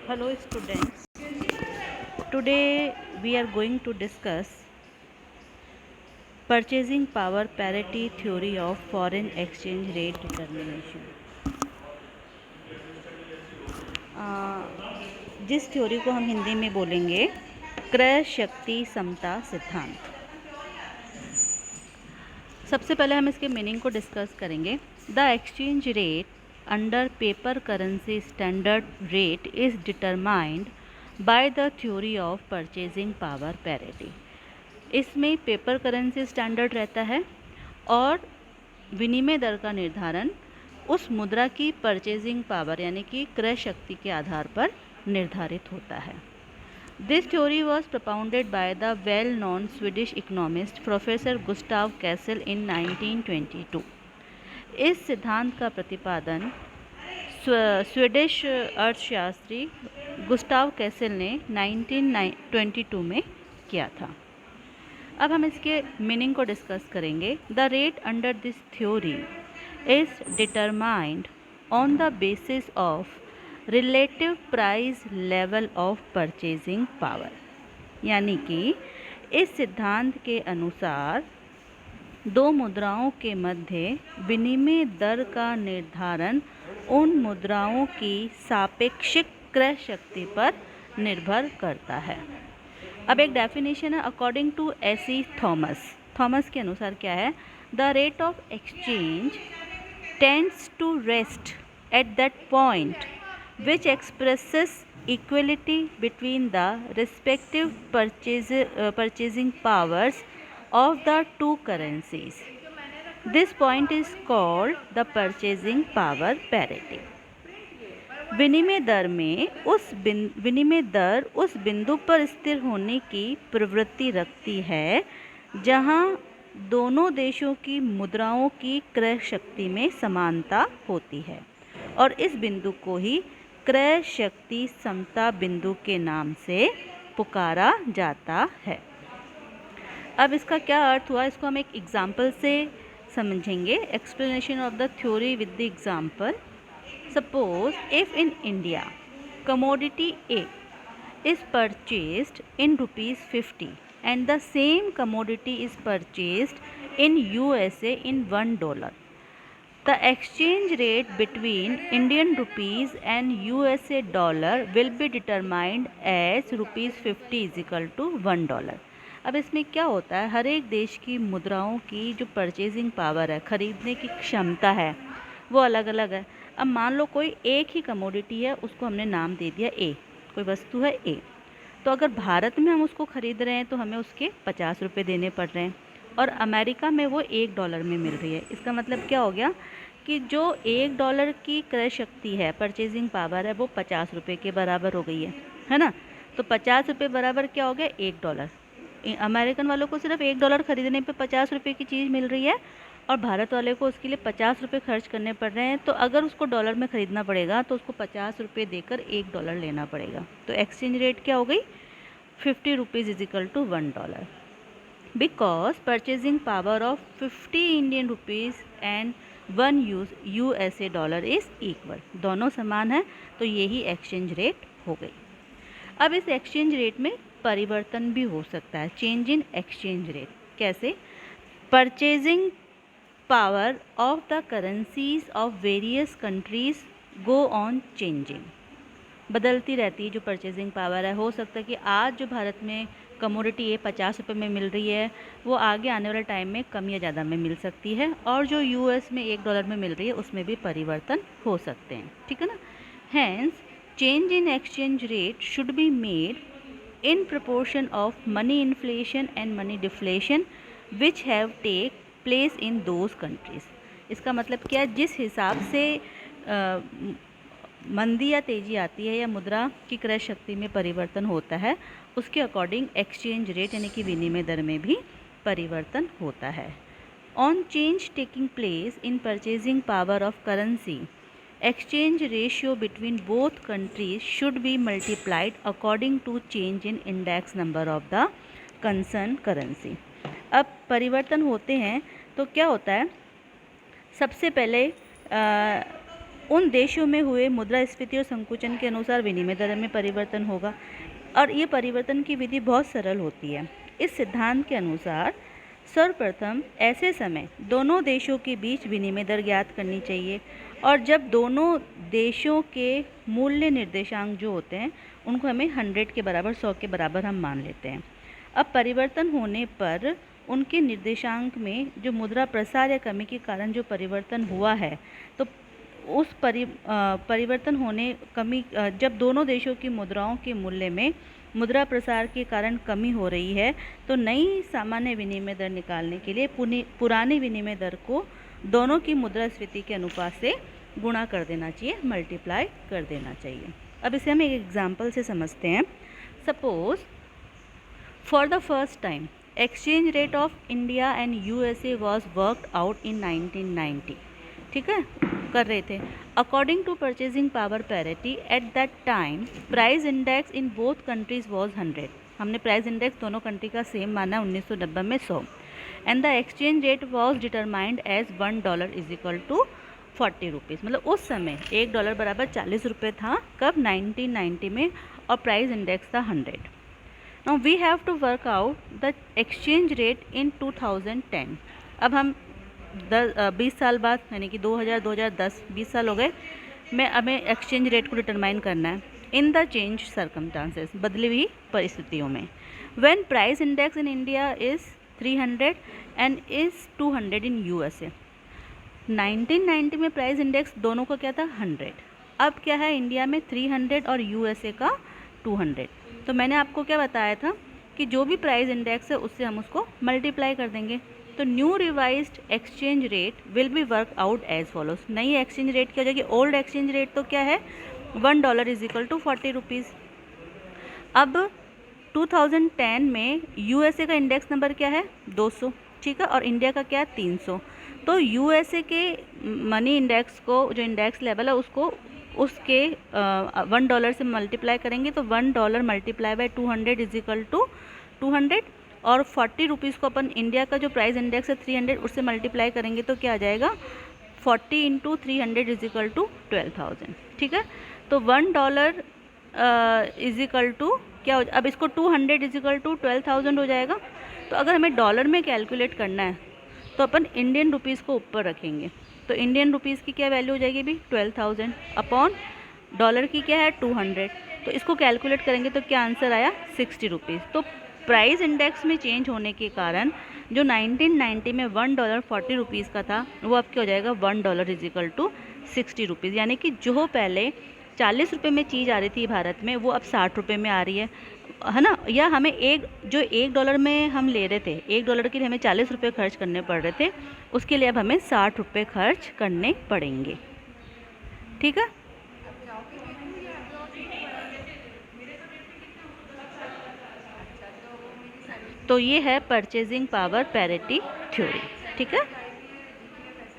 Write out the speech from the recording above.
Hello students. Today we are going to discuss purchasing power parity theory of foreign exchange rate determination. जिस theory को हम हिंदी में बोलेंगे क्रय शक्ति समता सिद्धांत। सबसे पहले हम इसके मीनिंग को डिस्कस करेंगे। The exchange rate under paper currency standard rate is determined by the theory of purchasing power parity. इसमें पेपर करेंसी स्टैंडर्ड रहता है और विनिमय दर का निर्धारण उस मुद्रा की परचेजिंग पावर यानी कि क्रय शक्ति के आधार पर निर्धारित होता है। This theory was propounded by the well-known Swedish economist professor Gustav Cassel in 1922। इस सिद्धांत का प्रतिपादन स्वीडिश अर्थशास्त्री गुस्टाव कैसल ने 1922 में किया था। अब हम इसके मीनिंग को डिस्कस करेंगे। The rate under this theory is determined on the basis of relative price level of purchasing power, यानी कि इस सिद्धांत के अनुसार दो मुद्राओं के मध्य विनिमय दर का निर्धारण उन मुद्राओं की सापेक्षिक क्रय शक्ति पर निर्भर करता है। अब एक डेफिनेशन है अकॉर्डिंग टू एसी थॉमस के अनुसार क्या है? The rate of exchange tends to rest at that point which expresses equality between the respective purchasing powers of the two currencies. This point is called the purchasing power parity. विनिमय दर उस बिंदु पर स्थिर होने की प्रवृत्ति रखती है जहां दोनों देशों की मुद्राओं की क्रय शक्ति में समानता होती है और इस बिंदु को ही क्रय शक्ति समता बिंदु के नाम से पुकारा जाता है। अब इसका क्या अर्थ हुआ, इसको हम एक एग्जाम्पल से समझेंगे। Explanation of the theory with the example. Suppose if in India commodity A is purchased in ₹50 and the same commodity is purchased in USA in $1. The exchange rate between Indian rupees and USA dollar will be determined as ₹50 = $1। अब इसमें क्या होता है, हर एक देश की मुद्राओं की जो परचेजिंग पावर है, खरीदने की क्षमता है, वो अलग अलग है। अब मान लो कोई एक ही कमोडिटी है, उसको हमने नाम दे दिया ए, कोई वस्तु है ए, तो अगर भारत में हम उसको खरीद रहे हैं तो हमें उसके 50 रुपये देने पड़ रहे हैं और अमेरिका में वो $1 में मिल रही है। इसका मतलब क्या हो गया कि जो $1 की क्रय शक्ति है, परचेजिंग पावर है, वो 50 रुपये के बराबर हो गई है ना। तो 50 रुपये बराबर क्या हो गया? $1। अमेरिकन वालों को सिर्फ $1 खरीदने पे 50 रुपये की चीज़ मिल रही है और भारत वाले को उसके लिए 50 रुपये खर्च करने पड़ रहे हैं। तो अगर उसको डॉलर में ख़रीदना पड़ेगा तो उसको 50 रुपये देकर $1 लेना पड़ेगा। तो एक्सचेंज रेट क्या हो गई? ₹50 = $1। Because purchasing power of 50 Indian rupees and 1 USA dollar is equal, दोनों समान है, तो यही एक्सचेंज रेट हो गई। अब इस एक्सचेंज रेट में परिवर्तन भी हो सकता है, चेंज इन एक्सचेंज रेट। कैसे? Purchasing power of the currencies of various countries go on changing, बदलती रहती है जो परचेजिंग पावर है। हो सकता है कि आज जो भारत में कमोडिटी ये 50 रुपये में मिल रही है, वो आगे आने वाले टाइम में कम या ज़्यादा में मिल सकती है, और जो US में $1 में मिल रही है उसमें भी परिवर्तन हो सकते हैं, ठीक है ना। Hence change in exchange rate should be made in proportion of money inflation and money deflation which have take place in those countries. इसका मतलब क्या? जिस हिसाब से मंदी या तेज़ी आती है या मुद्रा की क्रय शक्ति में परिवर्तन होता है, उसके अकॉर्डिंग एक्सचेंज रेट यानी कि विनिमय दर में भी परिवर्तन होता है। On change taking place in purchasing power of currency, exchange ratio between both countries should be multiplied according to change in index number of the concern currency. अब परिवर्तन होते हैं तो क्या होता है, सबसे पहले उन देशों में हुए मुद्रास्फीति और संकुचन के अनुसार विनिमय दर में परिवर्तन होगा। और ये परिवर्तन की विधि बहुत सरल होती है। इस सिद्धांत के अनुसार सर्वप्रथम ऐसे समय दोनों देशों के बीच विनिमय दर ज्ञात करनी चाहिए, और जब दोनों देशों के मूल्य निर्देशांक जो होते हैं उनको हमें 100 के बराबर, 100 के बराबर हम मान लेते हैं। अब परिवर्तन होने पर उनके निर्देशांक में जो मुद्रा प्रसार या कमी के कारण जो परिवर्तन हुआ है, तो उस परिवर्तन होने कमी जब दोनों देशों की मुद्राओं के मूल्य में मुद्रा प्रसार के कारण कमी हो रही है, तो नई सामान्य विनिमय दर निकालने के लिए पुरानी विनिमय दर को दोनों की मुद्रास्फीति के अनुपात से गुणा कर देना चाहिए, मल्टीप्लाई कर देना चाहिए। अब इसे हम एक एग्जाम्पल से समझते हैं। Suppose for the first time exchange rate of India and USA was worked out in 1990। ठीक है, कर रहे थे। According to purchasing power parity at that time price index in both countries was 100। हमने प्राइस इंडेक्स दोनों country का same माना 1990 में 100। And the exchange rate was determined as $1 is equal to 40 rupees. मतलब उस समय $1 बराबर 40 रुपये था, कब? 1990 में, और प्राइस इंडेक्स था 100। Now we have to work out the exchange rate in 2010। अब हम 20 साल बाद, यानी कि 2010 20 साल हो गए, मैं हमें एक्सचेंज रेट को डिटरमाइन करना है इन द चेंज सर्कमस्टांसेस, बदली हुई परिस्थितियों में। When price index in India is 300 and is 200 in USA. 1990 में प्राइस इंडेक्स दोनों का क्या था? 100। अब क्या है? इंडिया में 300 और यूएसए का 200। तो मैंने आपको क्या बताया था कि जो भी प्राइस इंडेक्स है उससे हम उसको मल्टीप्लाई कर देंगे। तो new revised exchange rate will be work out as follows. नई एक्सचेंज रेट क्या हो जाएगी? ओल्ड एक्सचेंज रेट तो क्या है? $1 इज इक्वल टू 40 रुपीज़। अब 2010 में यूएसए का इंडेक्स नंबर क्या है? 200। ठीक है, और इंडिया का क्या है? 300। तो यूएसए के मनी इंडेक्स को, जो इंडेक्स लेवल है, उसको उसके $1 से मल्टीप्लाई करेंगे, तो $1 multiply by 200 is equal to 200, और 40 रुपीज़ को अपन इंडिया का जो प्राइस इंडेक्स है 300 उससे मल्टीप्लाई करेंगे तो क्या आ जाएगा? 40 इंटू 300 इज इक्वल टू 12,000। ठीक है, तो $1 इज इक्वल टू क्या हो, अब इसको 200 इज इक्वल टू 12,000 हो जाएगा। तो अगर हमें डॉलर में कैलकुलेट करना है तो अपन इंडियन रुपीज़ को ऊपर रखेंगे, तो इंडियन रुपीज़ की क्या वैल्यू हो जाएगी भी? 12,000 अपॉन डॉलर की क्या है? 200। तो इसको कैलकुलेट करेंगे तो क्या आंसर आया? 60 रुपीज़। तो प्राइस इंडेक्स में चेंज होने के कारण जो 1990 में $1 40 रुपीज़ का था, वो अब क्या हो जाएगा? $1 इज इक्वल टू 60 रुपीज़। यानी कि जो पहले 40 रुपये में चीज़ आ रही थी भारत में, वो अब 60 रुपये में आ रही है ना? या हमें जो $1 में हम ले रहे थे, $1 के लिए हमें 40 रुपये खर्च करने पड़ रहे थे, उसके लिए अब हमें 60 रुपये खर्च करने पड़ेंगे। ठीक है, तो ये है परचेजिंग पावर पैरिटी थ्योरी। ठीक है।